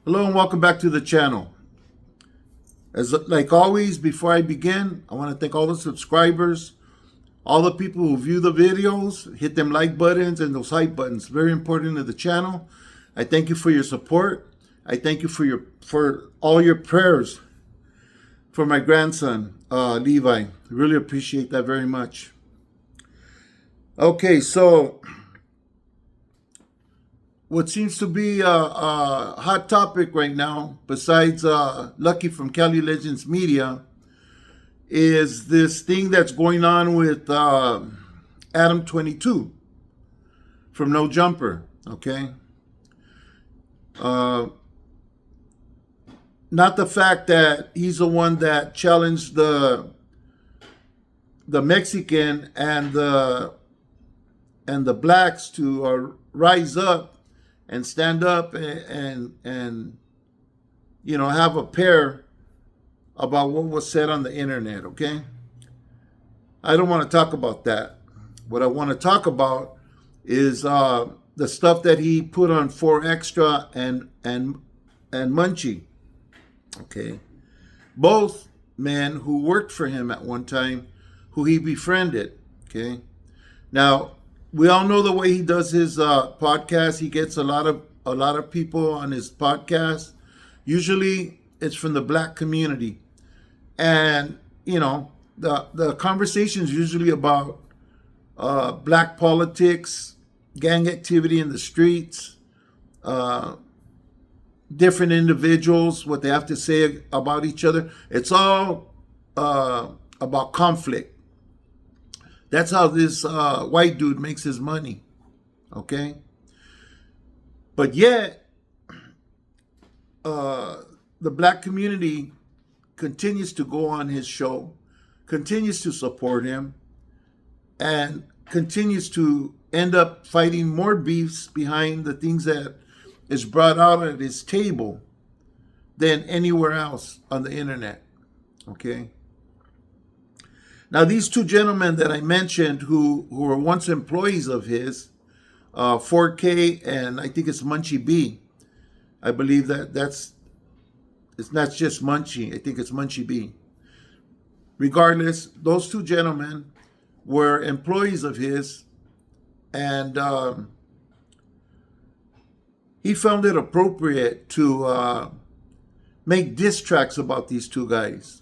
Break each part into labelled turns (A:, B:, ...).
A: Hello and welcome back to the channel. As like always, before I begin, I want to thank all the subscribers, all the people who view the videos, hit them like buttons and those hype buttons. Very important to the channel. I thank you for your support. I thank you for all your prayers for my grandson, Levi. I really appreciate that very much. Okay, so what seems to be a hot topic right now, besides Lucky from Cali Legends Media, is this thing that's going on with Adam 22 from No Jumper, okay? Not the fact that he's the one that challenged the Mexican and the blacks to rise up and stand up and you know, have a pair about what was said on the internet, okay? I don't want to talk about that. What I want to talk about is the stuff that he put on 4Extra and MUNCHI, okay? Both men who worked for him at one time, who he befriended, okay? Now, we all know the way he does his podcast. He gets a lot of people on his podcast. Usually, it's from the black community, and you know the conversations usually about black politics, gang activity in the streets, different individuals, what they have to say about each other. It's all about conflict. That's how this white dude makes his money, okay? But yet, the black community continues to go on his show, continues to support him, and continues to end up fighting more beefs behind the things that is brought out at his table than anywhere else on the internet, okay? Now, these two gentlemen that I mentioned who were once employees of his, 4K and I think it's MUNCHI B. I believe it's not just MUNCHI. I think it's MUNCHI B. Regardless, those two gentlemen were employees of his, and he found it appropriate to make diss tracks about these two guys.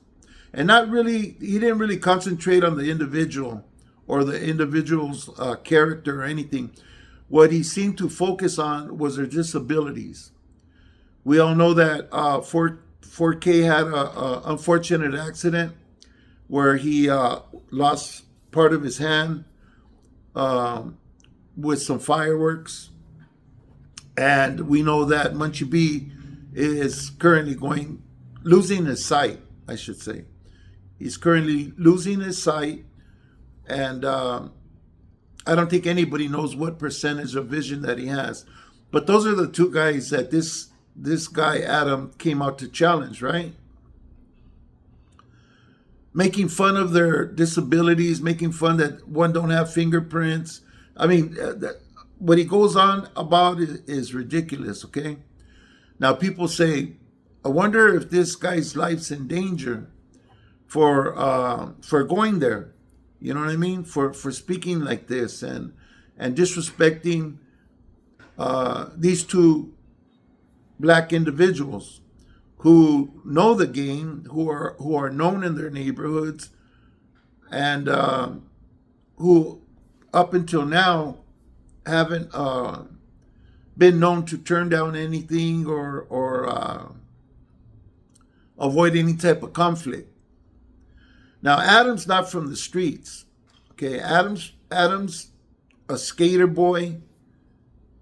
A: And he didn't really concentrate on the individual or the individual's character or anything. What he seemed to focus on was their disabilities. We all know that 4K had an unfortunate accident where he lost part of his hand with some fireworks. And we know that MUNCHI B is currently losing his sight, I should say. He's currently losing his sight, and I don't think anybody knows what percentage of vision that he has. But those are the two guys that this guy, Adam, came out to challenge, right? Making fun of their disabilities, making fun that one don't have fingerprints. I mean, what he goes on about is ridiculous, okay? Now, people say, I wonder if this guy's life's in danger for going there, you know what I mean? For speaking like this and disrespecting these two black individuals who know the game, who are known in their neighborhoods, and who up until now haven't been known to turn down anything or avoid any type of conflict. Now, Adam's not from the streets, okay? Adam's a skater boy,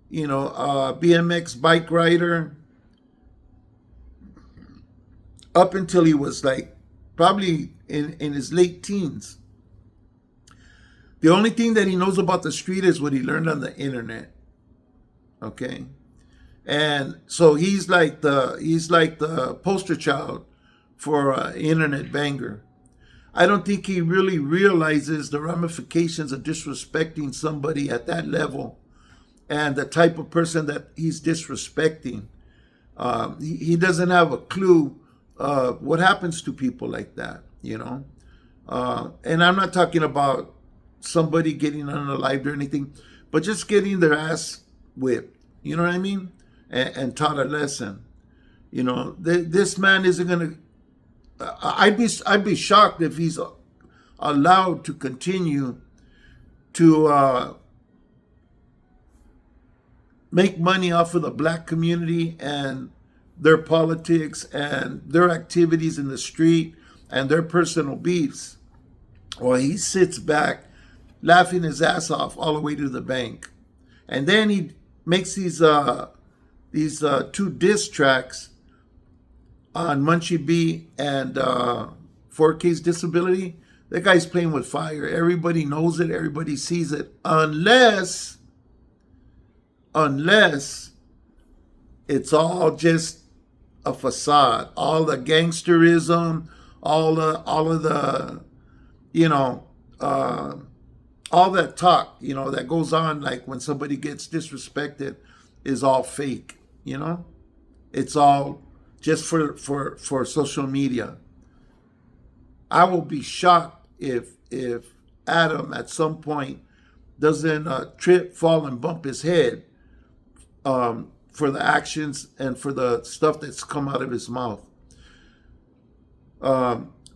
A: you know, BMX bike rider, up until he was like probably in his late teens. The only thing that he knows about the street is what he learned on the internet, okay? And so he's like the poster child for internet banger. I don't think he really realizes the ramifications of disrespecting somebody at that level and the type of person that he's disrespecting. He doesn't have a clue what happens to people like that, you know. And I'm not talking about somebody getting unalived or anything, but just getting their ass whipped, you know what I mean? And taught a lesson. You know, this man isn't gonna. I'd be shocked if he's allowed to continue to make money off of the black community and their politics and their activities in the street and their personal beefs. Well, he sits back laughing his ass off all the way to the bank. And then he makes these two diss tracks on MUNCHI B and 4K's Disability. That guy's playing with fire. Everybody knows it. Everybody sees it. Unless it's all just a facade. All the gangsterism, all of the, you know, all that talk, you know, that goes on, like when somebody gets disrespected, is all fake, you know? It's all just for social media. I will be shocked if Adam at some point doesn't trip, fall, and bump his head for the actions and for the stuff that's come out of his mouth.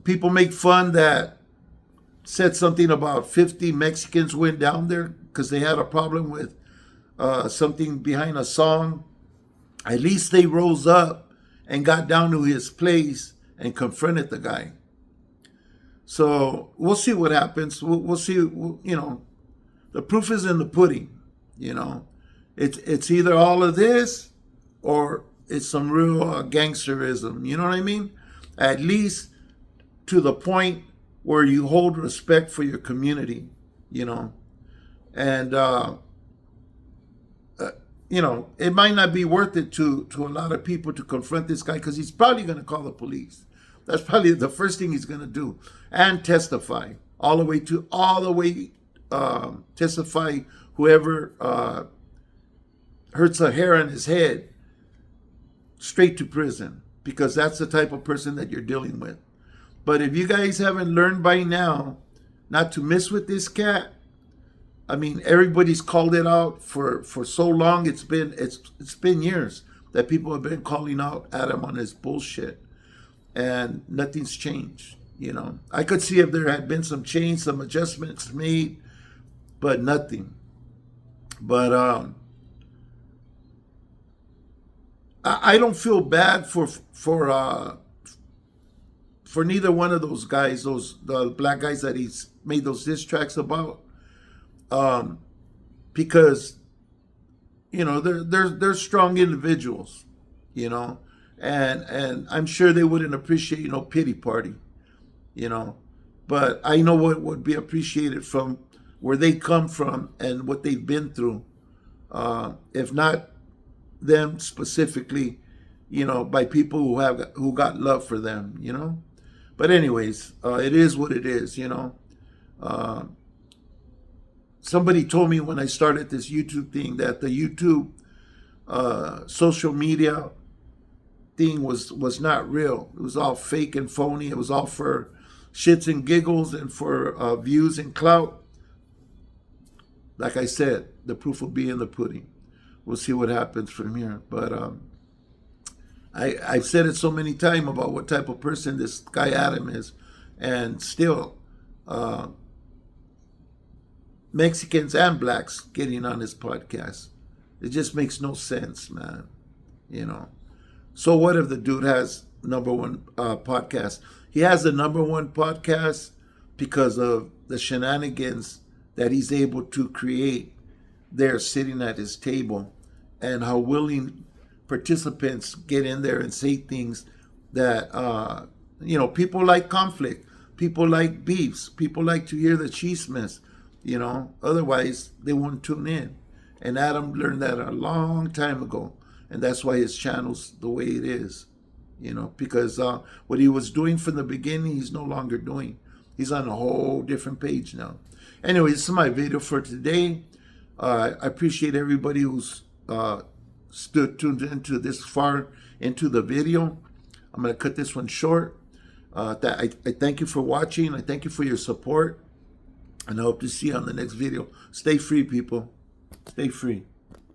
A: People make fun that said something about 50 Mexicans went down there because they had a problem with something behind a song. At least they rose up and got down to his place and confronted the guy. So we'll see what happens. We'll see. You know, the proof is in the pudding. You know, it's either all of this or it's some real gangsterism. You know what I mean? At least to the point where you hold respect for your community. You know, and you know, it might not be worth it to a lot of people to confront this guy because he's probably going to call the police. That's probably the first thing he's going to do, and testify all the way testify whoever hurts a hair on his head straight to prison, because that's the type of person that you're dealing with. But if you guys haven't learned by now not to mess with this cat, I mean, everybody's called it out for so long. It's been years that people have been calling out Adam on his bullshit, and nothing's changed. You know, I could see if there had been some change, some adjustments made, but nothing. But I don't feel bad for neither one of those guys, the black guys that he's made those diss tracks about. Because, you know, they're strong individuals, you know, and I'm sure they wouldn't appreciate, you know, pity party, you know, but I know what would be appreciated from where they come from and what they've been through, if not them specifically, you know, by people who got love for them, you know. But anyways, it is what it is, you know. Somebody told me when I started this YouTube thing that the YouTube social media thing was not real. It was all fake and phony. It was all for shits and giggles and for views and clout. Like I said, the proof will be in the pudding. We'll see what happens from here. But I've said it so many times about what type of person this guy Adam is, and still Mexicans and blacks getting on his podcast. It just makes no sense, man. You know. So what if the dude has number one podcast? He has the number one podcast because of the shenanigans that he's able to create there sitting at his table, and how willing participants get in there and say things that, you know, people like conflict, people like beefs, people like to hear the chismes, you know, otherwise they won't tune in. And Adam learned that a long time ago, and that's why his channel's the way it is, you know, because what he was doing from the beginning, he's no longer doing. He's on a whole different page now. Anyway, this is my video for today. I appreciate everybody who's stood tuned into this far into the video. I'm going to cut this one short. I thank you for watching. I thank you for your support. And I hope to see you on the next video. Stay free, people. Stay free.